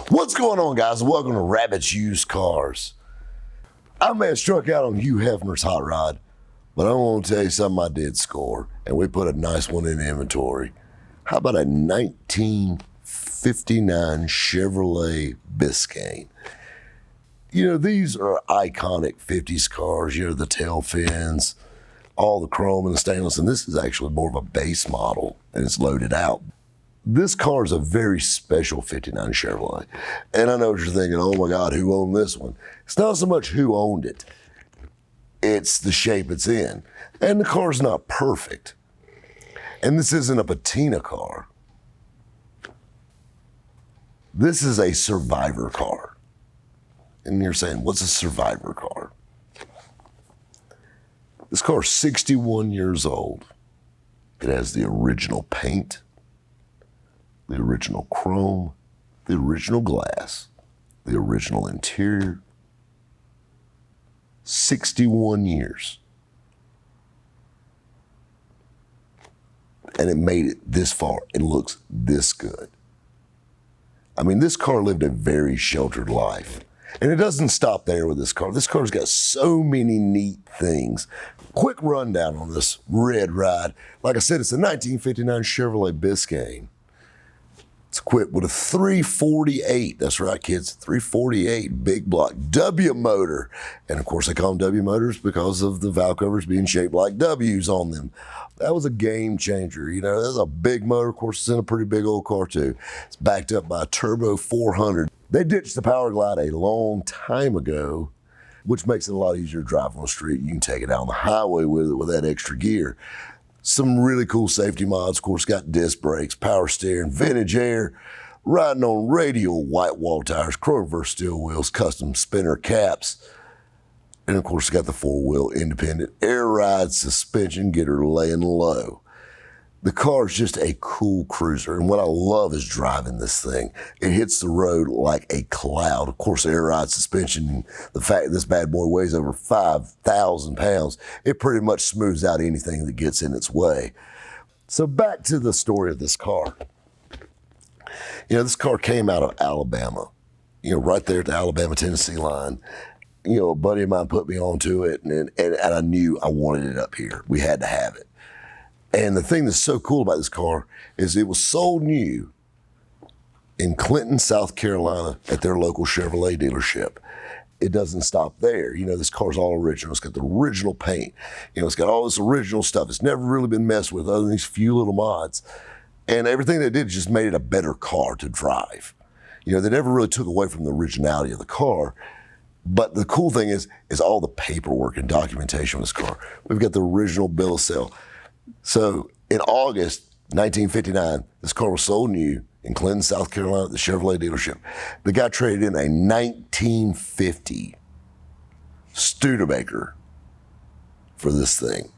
What's going on, guys? Welcome to Rabbit's Used Cars. I may have struck out on Hugh Hefner's hot rod, but I want to tell you something I did score, and we put a nice one in inventory. How about a 1959 Chevrolet Biscayne? You know, these are iconic 50s cars, you know, the tail fins, all the chrome and the stainless, and this is actually more of a base model, and it's loaded out. This car is a very special 59 Chevrolet. And I know what you're thinking, oh my God, who owned this one? It's not so much who owned it, it's the shape it's in. And the car's not perfect. And this isn't a patina car. This is a survivor car. And you're saying, what's a survivor car? This car is 61 years old. It has the original paint, the original chrome, the original glass, the original interior. 61 years. And it made it this far. It looks this good. I mean, this car lived a very sheltered life. And it doesn't stop there with this car. This car's got so many neat things. Quick rundown on this red ride. Like I said, it's a 1959 Chevrolet Biscayne. It's equipped with a 348, that's right kids, 348 big block W motor. And of course they call them W motors because of the valve covers being shaped like W's on them. That was a game changer, you know, that's a big motor. Of course it's in a pretty big old car too. It's backed up by a turbo 400. They ditched the Power Glide a long time ago, which makes it a lot easier to drive on the street. You can take it out on the highway with it with that extra gear. Some really cool safety mods, of course, got disc brakes, power steering, vintage air, riding on radial white wall tires, chrome reverse steel wheels, custom spinner caps, and of course, got the four-wheel independent air ride suspension, get her laying low. The car is just a cool cruiser, and what I love is driving this thing. It hits the road like a cloud. Of course, air ride suspension, and the fact that this bad boy weighs over 5,000 pounds, it pretty much smooths out anything that gets in its way. So back to the story of this car. You know, this car came out of Alabama, you know, right there at the Alabama-Tennessee line. You know, a buddy of mine put me onto it, and I knew I wanted it up here. We had to have it. And the thing that's so cool about this car is it was sold new in Clinton, South Carolina at their local Chevrolet dealership. It doesn't stop there. You know, this car's all original. It's got the original paint. You know, it's got all this original stuff. It's never really been messed with other than these few little mods. And everything they did just made it a better car to drive. You know, they never really took away from the originality of the car. But the cool thing is all the paperwork and documentation of this car. We've got the original bill of sale. So in August 1959, this car was sold new in Clinton, South Carolina at the Chevrolet dealership. The guy traded in a 1950 Studebaker for this thing.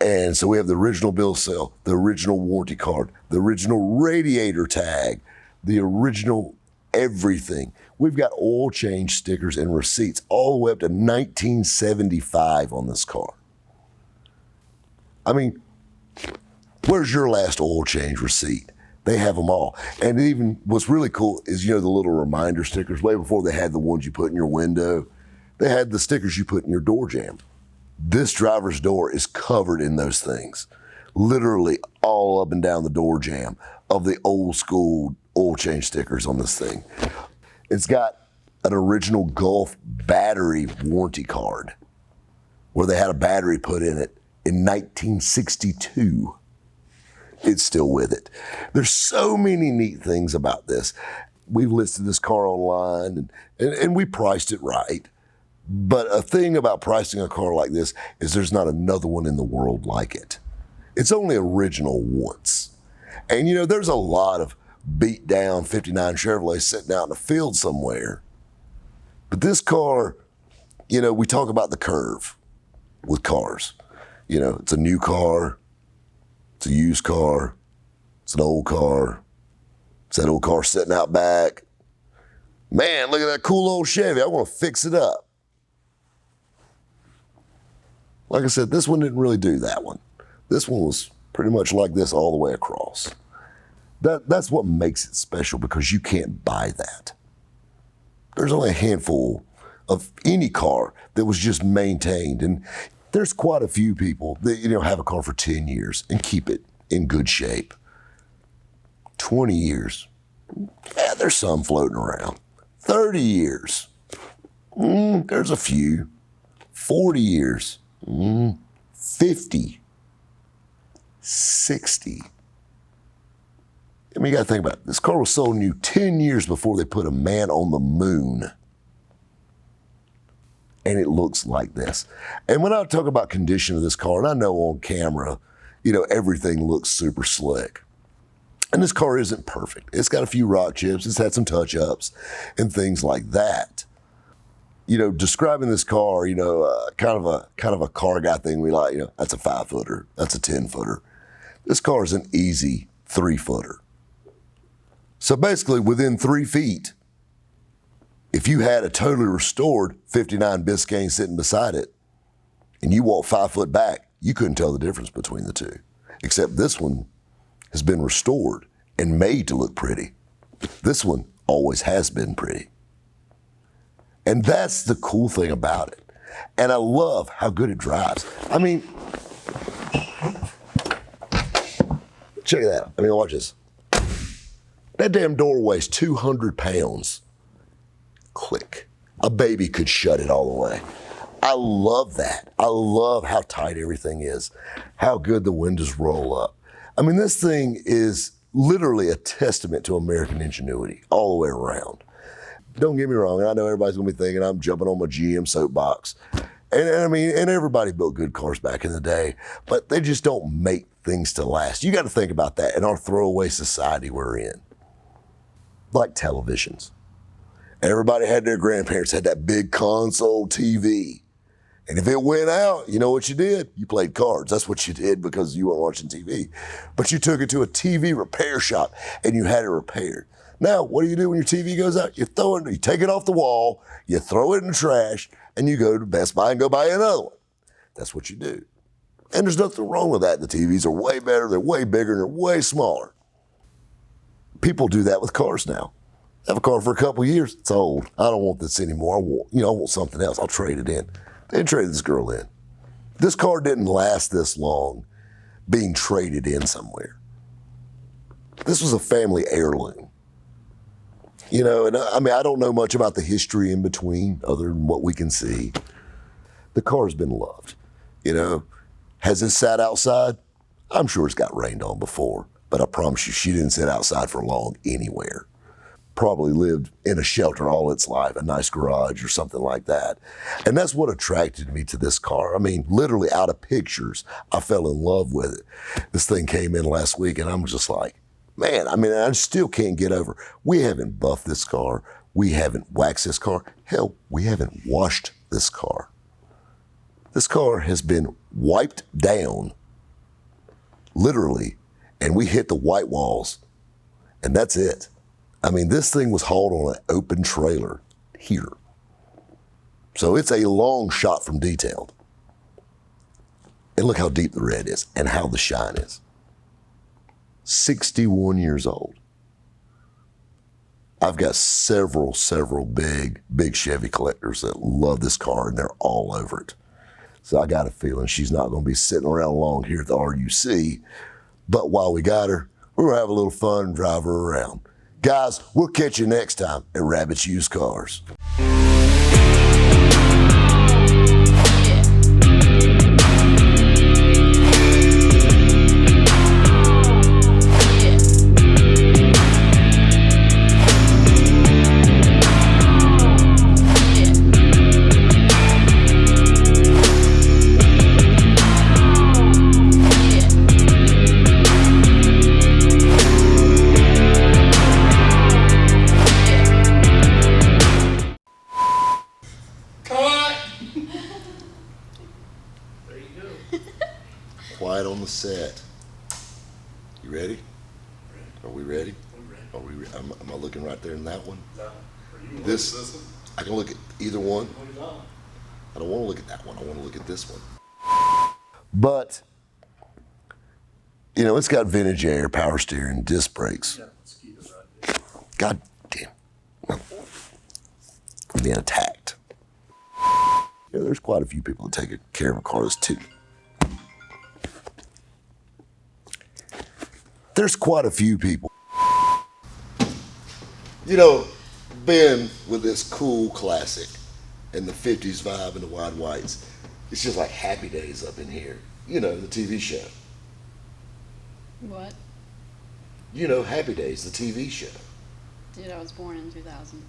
And so we have the original bill of sale, the original warranty card, the original radiator tag, the original everything. We've got oil change stickers and receipts all the way up to 1975 on this car. I mean, where's your last oil change receipt? They have them all. And even what's really cool is, you know, the little reminder stickers, way before they had the ones you put in your window, they had the stickers you put in your door jamb. This driver's door is covered in those things, literally all up and down the door jamb of the old school oil change stickers on this thing. It's got an original Gulf battery warranty card where they had a battery put in it in 1962. It's still with it. There's so many neat things about this. We've listed this car online and we priced it right. But a thing about pricing a car like this is there's not another one in the world like it. It's only original once. And you know, there's a lot of beat down 59 Chevrolet sitting out in a field somewhere. But this car, you know, we talk about the curve with cars. You know, it's a new car, it's a used car, it's an old car, it's that old car sitting out back. Man, look at that cool old Chevy, I want to fix it up. Like I said, this one didn't really do that one. This one was pretty much like this all the way across. That's what makes it special, because you can't buy that. There's only a handful of any car that was just maintained. And there's quite a few people that, have a car for 10 years and keep it in good shape. 20 years, yeah, there's some floating around. 30 years, there's a few. 40 years, 50, 60. I mean, you got to think about it. This car was sold new 10 years before they put a man on the moon. And it looks like this. And when I talk about condition of this car, and I know on camera, everything looks super slick. And this car isn't perfect. It's got a few rock chips. It's had some touch-ups and things like that. Describing this car, kind of a car guy thing we like, that's a 5-footer, that's a 10-footer. This car is an easy 3-footer. So basically, within 3 feet, if you had a totally restored 59 Biscayne sitting beside it, and you walk 5 foot back, you couldn't tell the difference between the two. Except this one has been restored and made to look pretty. This one always has been pretty. And that's the cool thing about it. And I love how good it drives. I mean, check it out. Watch this. That damn door weighs 200 pounds. Click. A baby could shut it all the way. I love that. I love how tight everything is, how good the windows roll up. This thing is literally a testament to American ingenuity all the way around. Don't get me wrong, I know everybody's gonna be thinking I'm jumping on my GM soapbox. And everybody built good cars back in the day, but they just don't make things to last. You gotta think about that in our throwaway society we're in. Like televisions. Everybody had their grandparents had that big console TV. And if it went out, you know what you did? You played cards. That's what you did because you weren't watching TV. But you took it to a TV repair shop and you had it repaired. Now, what do you do when your TV goes out? You take it off the wall, you throw it in the trash, and you go to Best Buy and go buy another one. That's what you do. And there's nothing wrong with that. The TVs are way better, they're way bigger, and they're way smaller. People do that with cars now. I have a car for a couple years, it's old. I don't want this anymore. I want something else. I'll trade it in. They traded this girl in. This car didn't last this long being traded in somewhere. This was a family heirloom. And I don't know much about the history in between other than what we can see. The car's been loved. Has it sat outside? I'm sure it's got rained on before, but I promise you, she didn't sit outside for long anywhere. Probably lived in a shelter all its life, a nice garage or something like that. And that's what attracted me to this car. Literally out of pictures, I fell in love with it. This thing came in last week and I'm just like, man, I still can't get over. We haven't buffed this car. We haven't waxed this car. Hell, we haven't washed this car. This car has been wiped down, literally, and we hit the white walls, and that's it. This thing was hauled on an open trailer here. So it's a long shot from detailed. And look how deep the red is and how the shine is. 61 years old. I've got several big Chevy collectors that love this car and they're all over it. So I got a feeling she's not going to be sitting around long here at the RUC. But while we got her, we're going to have a little fun and drive her around. Guys, we'll catch you next time at Rabbit's Used Cars. Quiet on the set. You ready? Are we ready? Are we? Am I looking right there in that one? This. I can look at either one. I don't want to look at that one. I want to look at this one. But You know, it's got vintage air, power steering, disc brakes. Yeah, mosquito right there. God damn. I'm being attacked. Yeah, there's quite a few people that take care of cars too. There's quite a few people. You know, being with this cool classic and the 50s vibe and the wide whites, it's just like Happy Days up in here. You know, the TV show. What? You know, Happy Days, the TV show. Dude, I was born in 2000.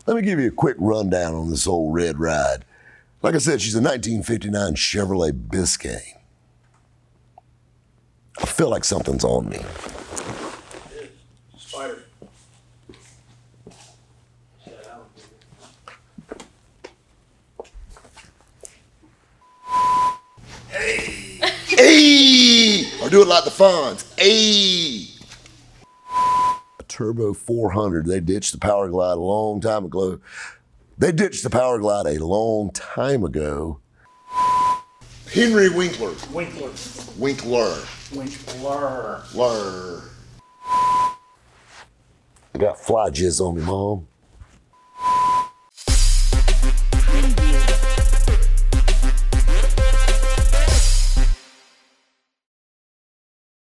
Let me give you a quick rundown on this old red ride. Like I said, she's a 1959 Chevrolet Biscayne. I feel like something's on me. Spider. Hey! Hey! Or do it like the Fonz. Hey! A Turbo 400. They ditched the Power Glide a long time ago. Henry Winkler. Winkler. Winkler. Winkler. Lur. I got fly jizz on me, Mom.